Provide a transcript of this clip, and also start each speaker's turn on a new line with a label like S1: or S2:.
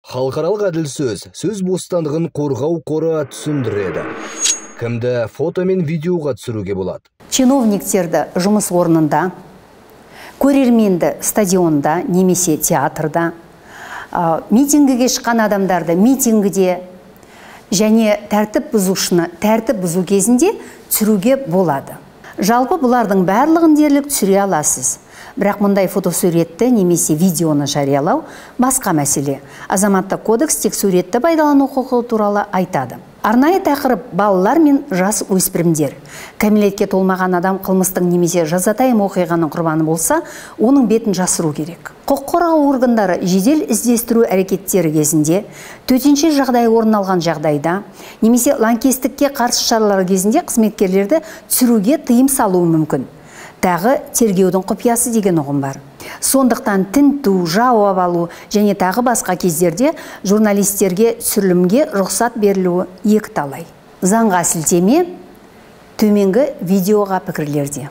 S1: Халықаралық әділ сөз бостандығын қорғау қоры түсіндіреді. Кімді фото мен видеоға түсіруге болады?
S2: Чиновниктерді жұмыс орнында, көрерменді стадионда немесе театрда, митингіге шыққан адамдарды митингіде және тәртіп бұзушыны тәртіп бұзу кезінде түсіруге болады. Жалпы бұлардың барлығын дерлік түсіре аласыз. Бірақ мұндай фотосуретті немесе видеоны жариялау басқа мәселе. Азаматтық кодекс тек суретті пайдалану құқығы туралы айтады. Арнайы тақырып балалар мен жас өспірімдер. Кәмелетке толмаған адам қылмыстың немесе жазатайым оқиғаның құрбаны болса, оның бетін жасыру керек. Құқық қорғау органдары жедел іздестіру әрекеттері кезінде, төтенше жағдай орын алған жағдайда, немесе лаңкестікке қарсы шаралар кезінде қызметкерлерді түсіруге тыйым салуы мүмкін. Тағы тергеудің құпиясы деген ұғым бар. Сондықтан тінту, жауап алу және тағы басқа кездерде журналистерге түсірілімге рұқсат берілуі екіталай. Заңға сілтеме төменгі видеоға пікірлерде.